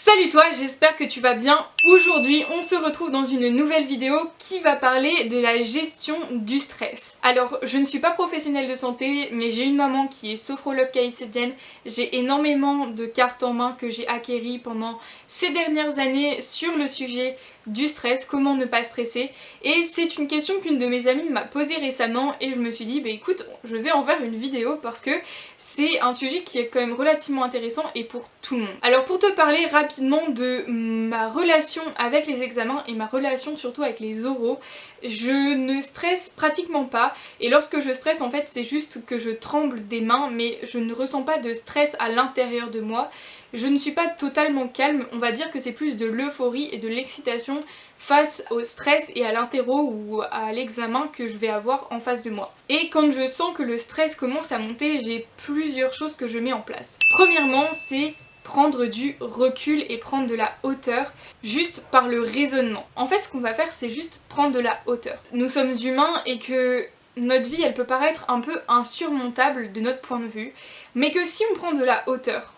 Salut toi, j'espère que tu vas bien. Aujourd'hui, on se retrouve dans une nouvelle vidéo qui va parler de la gestion du stress. Alors, je ne suis pas professionnelle de santé, mais j'ai une maman qui est sophrologue caïcédienne. J'ai énormément de cartes en main que j'ai acquéries pendant ces dernières années sur le sujet du stress, comment ne pas stresser. Et c'est une question qu'une de mes amies m'a posée récemment et je me suis dit, bah écoute, je vais en faire une vidéo parce que c'est un sujet qui est quand même relativement intéressant et pour tout le monde. Alors pour te parler rapidement de ma relation avec les examens et ma relation surtout avec les oraux, je ne stresse pratiquement pas et lorsque je stresse en fait c'est juste que je tremble des mains mais je ne ressens pas de stress à l'intérieur de moi. Je ne suis pas totalement calme, on va dire que c'est plus de l'euphorie et de l'excitation face au stress et à l'interro ou à l'examen que je vais avoir en face de moi. Et quand je sens que le stress commence à monter, j'ai plusieurs choses que je mets en place. Premièrement, c'est prendre du recul et prendre de la hauteur juste par le raisonnement. En fait, ce qu'on va faire, c'est juste prendre de la hauteur. Nous sommes humains et que notre vie, elle peut paraître un peu insurmontable de notre point de vue, mais que si on prend de la hauteur,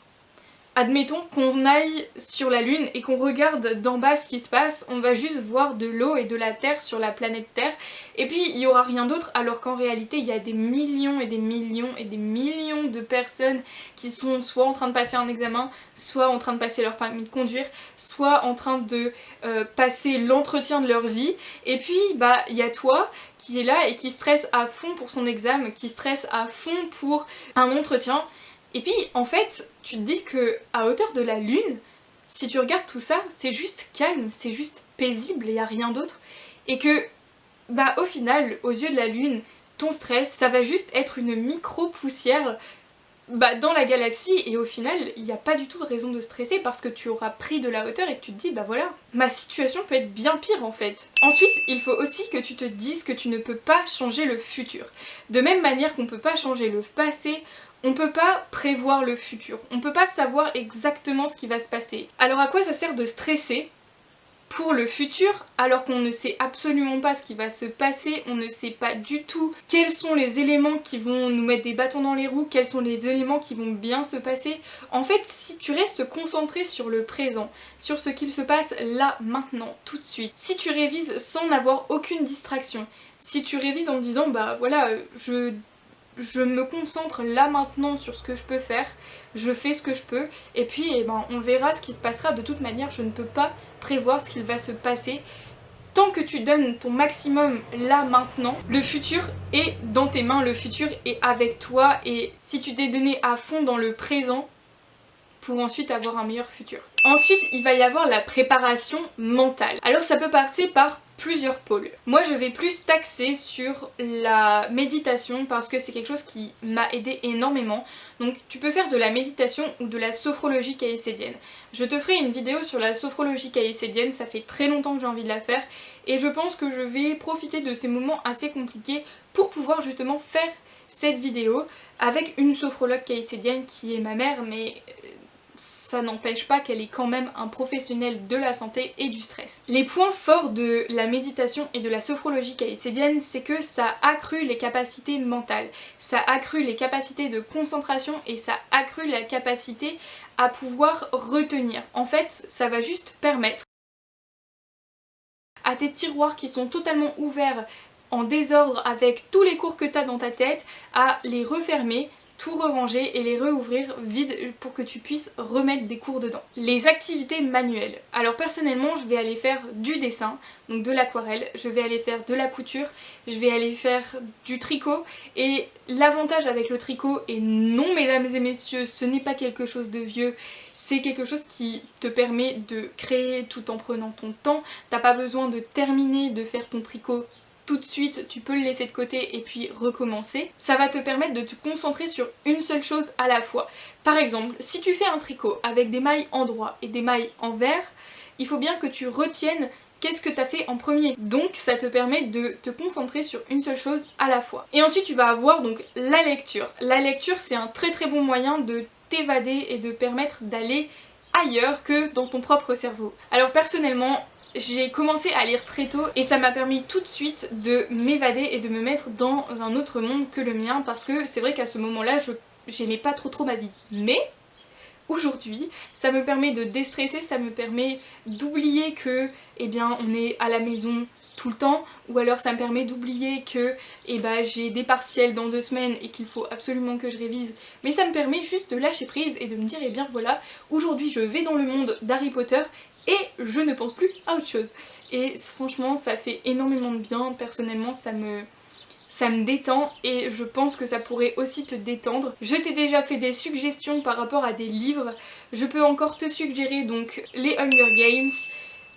admettons qu'on aille sur la Lune et qu'on regarde d'en bas ce qui se passe, on va juste voir de l'eau et de la terre sur la planète Terre et puis il n'y aura rien d'autre alors qu'en réalité il y a des millions et des millions et des millions de personnes qui sont soit en train de passer un examen, soit en train de passer leur permis de conduire, soit en train de passer l'entretien de leur vie et puis bah il y a toi qui est là et qui stresse à fond pour son examen, qui stresse à fond pour un entretien. Et puis en fait, tu te dis que à hauteur de la Lune, si tu regardes tout ça, c'est juste calme, c'est juste paisible, il n'y a rien d'autre. Et que, bah au final, aux yeux de la Lune, ton stress, ça va juste être une micro-poussière dans la galaxie et au final, il n'y a pas du tout de raison de stresser parce que tu auras pris de la hauteur et que tu te dis, bah voilà, ma situation peut être bien pire en fait. Ensuite, il faut aussi que tu te dises que tu ne peux pas changer le futur. De même manière qu'on peut pas changer le passé, on peut pas prévoir le futur, on peut pas savoir exactement ce qui va se passer. Alors à quoi ça sert de stresser pour le futur alors qu'on ne sait absolument pas ce qui va se passer, on ne sait pas du tout quels sont les éléments qui vont nous mettre des bâtons dans les roues, quels sont les éléments qui vont bien se passer. En fait, si tu restes concentré sur le présent, sur ce qu'il se passe là, maintenant, tout de suite, si tu révises sans n'avoir aucune distraction, si tu révises en te disant bah voilà, je me concentre là maintenant sur ce que je peux faire, je fais ce que je peux et puis on verra ce qui se passera. De toute manière, je ne peux pas prévoir ce qu'il va se passer. Tant que tu donnes ton maximum là maintenant, le futur est dans tes mains, le futur est avec toi et si tu t'es donné à fond dans le présent pour ensuite avoir un meilleur futur. Ensuite, il va y avoir la préparation mentale. Alors ça peut passer par plusieurs pôles. Moi je vais plus t'axer sur la méditation parce que c'est quelque chose qui m'a aidé énormément. Donc tu peux faire de la méditation ou de la sophrologie caïcédienne. Je te ferai une vidéo sur la sophrologie caïcédienne, ça fait très longtemps que j'ai envie de la faire et je pense que je vais profiter de ces moments assez compliqués pour pouvoir justement faire cette vidéo avec une sophrologue caïcédienne qui est ma mère, mais ça n'empêche pas qu'elle est quand même un professionnel de la santé et du stress. Les points forts de la méditation et de la sophrologie caïcédienne, c'est que ça accrue les capacités mentales, ça accrue les capacités de concentration et ça accrue la capacité à pouvoir retenir. En fait, ça va juste permettre à tes tiroirs qui sont totalement ouverts en désordre avec tous les cours que tu as dans ta tête, à les refermer, tout ranger et les rouvrir vides pour que tu puisses remettre des cours dedans. Les activités manuelles. Alors personnellement je vais aller faire du dessin, donc de l'aquarelle, je vais aller faire de la couture, je vais aller faire du tricot et l'avantage avec le tricot, et non mesdames et messieurs ce n'est pas quelque chose de vieux, c'est quelque chose qui te permet de créer tout en prenant ton temps, t'as pas besoin de terminer de faire ton tricot tout de suite, tu peux le laisser de côté et puis recommencer. Ça va te permettre de te concentrer sur une seule chose à la fois. Par exemple, si tu fais un tricot avec des mailles en droit et des mailles en vert, il faut bien que tu retiennes qu'est-ce que tu as fait en premier. Donc ça te permet de te concentrer sur une seule chose à la fois. Et ensuite tu vas avoir donc la lecture. La lecture c'est un très très bon moyen de t'évader et de permettre d'aller ailleurs que dans ton propre cerveau. Alors personnellement, j'ai commencé à lire très tôt et ça m'a permis tout de suite de m'évader et de me mettre dans un autre monde que le mien parce que c'est vrai qu'à ce moment-là, j'aimais pas trop ma vie. Mais aujourd'hui. Ça me permet de déstresser, ça me permet d'oublier que on est à la maison tout le temps, ou alors ça me permet d'oublier que j'ai des partiels dans 2 semaines et qu'il faut absolument que je révise, mais ça me permet juste de lâcher prise et de me dire voilà, aujourd'hui je vais dans le monde d'Harry Potter et je ne pense plus à autre chose. Et franchement ça fait énormément de bien, personnellement ça me détend et je pense que ça pourrait aussi te détendre. Je t'ai déjà fait des suggestions par rapport à des livres, je peux encore te suggérer donc les Hunger Games,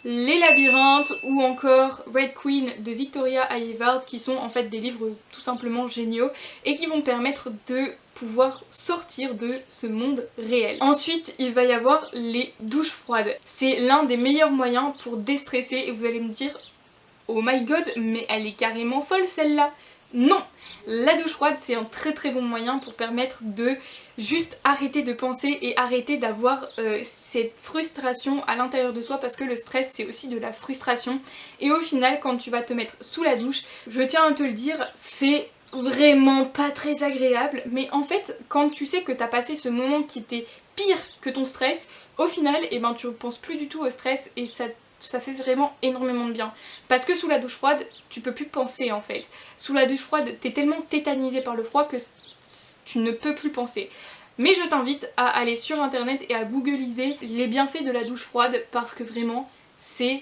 les Labyrinthes ou encore Red Queen de Victoria Ayvard, qui sont en fait des livres tout simplement géniaux et qui vont permettre de pouvoir sortir de ce monde réel. Ensuite il va y avoir les douches froides. C'est l'un des meilleurs moyens pour déstresser et vous allez me dire oh my god mais elle est carrément folle celle-là. Non! La douche froide c'est un très bon moyen pour permettre de juste arrêter de penser et arrêter d'avoir cette frustration à l'intérieur de soi, parce que le stress c'est aussi de la frustration et au final quand tu vas te mettre sous la douche, je tiens à te le dire, c'est vraiment pas très agréable, mais en fait quand tu sais que t'as passé ce moment qui était pire que ton stress, au final tu ne penses plus du tout au stress et ça fait vraiment énormément de bien. Parce que sous la douche froide, tu peux plus penser en fait. Sous la douche froide, t'es tellement tétanisé par le froid que tu ne peux plus penser. Mais je t'invite à aller sur internet et à googliser les bienfaits de la douche froide parce que vraiment, c'est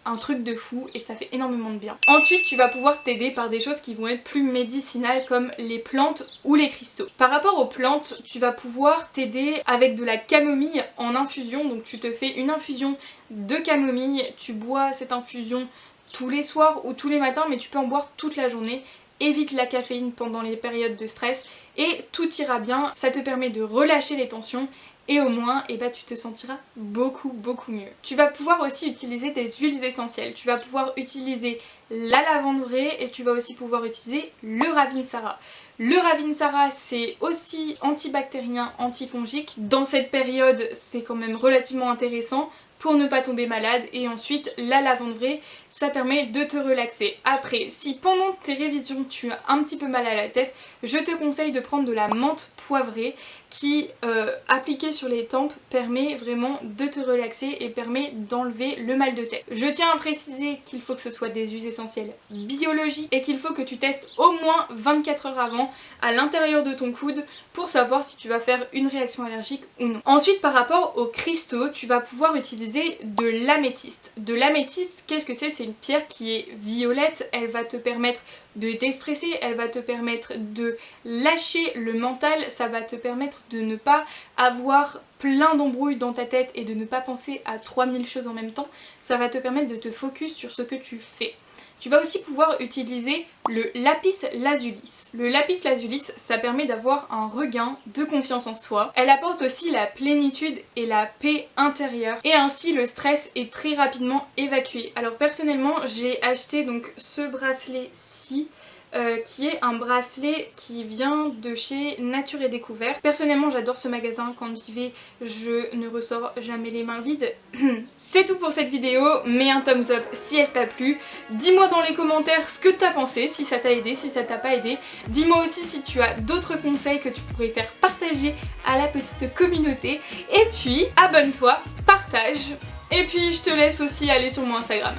un truc de fou et ça fait énormément de bien. Ensuite tu vas pouvoir t'aider par des choses qui vont être plus médicinales comme les plantes ou les cristaux. Par rapport aux plantes, tu vas pouvoir t'aider avec de la camomille en infusion, donc tu te fais une infusion de camomille, tu bois cette infusion tous les soirs ou tous les matins, mais tu peux en boire toute la journée. Évite la caféine pendant les périodes de stress et tout ira bien, ça te permet de relâcher les tensions et au moins tu te sentiras beaucoup mieux. Tu vas pouvoir aussi utiliser des huiles essentielles, tu vas pouvoir utiliser la lavande vraie et tu vas aussi pouvoir utiliser le Ravinsara. Le Ravinsara c'est aussi antibactérien, antifongique, dans cette période c'est quand même relativement intéressant pour ne pas tomber malade. Et ensuite la lavande vraie, ça permet de te relaxer. Après, si pendant tes révisions tu as un petit peu mal à la tête, je te conseille de prendre de la menthe poivrée qui, appliquée sur les tempes, permet vraiment de te relaxer et permet d'enlever le mal de tête. Je tiens à préciser qu'il faut que ce soit des huiles essentielles biologiques et qu'il faut que tu testes au moins 24 heures avant à l'intérieur de ton coude pour savoir si tu vas faire une réaction allergique ou non. Ensuite par rapport aux cristaux, tu vas pouvoir utiliser de l'améthyste. De l'améthyste, qu'est-ce que c'est? C'est une pierre qui est violette, elle va te permettre de déstresser, elle va te permettre de lâcher le mental, ça va te permettre de ne pas avoir plein d'embrouilles dans ta tête et de ne pas penser à 3000 choses en même temps, ça va te permettre de te focus sur ce que tu fais. Tu vas aussi pouvoir utiliser le lapis lazuli. Le lapis lazuli, ça permet d'avoir un regain de confiance en soi. Elle apporte aussi la plénitude et la paix intérieure et ainsi le stress est très rapidement évacué. Alors personnellement j'ai acheté donc ce bracelet-ci qui est un bracelet qui vient de chez Nature et Découverte. Personnellement j'adore ce magasin, quand j'y vais je ne ressors jamais les mains vides. C'est tout pour cette vidéo, mets un thumbs up si elle t'a plu, dis-moi dans les commentaires ce que t'as pensé, si ça t'a aidé, si ça t'a pas aidé, dis-moi aussi si tu as d'autres conseils que tu pourrais faire partager à la petite communauté, et puis abonne-toi, partage, et puis je te laisse aussi aller sur mon Instagram.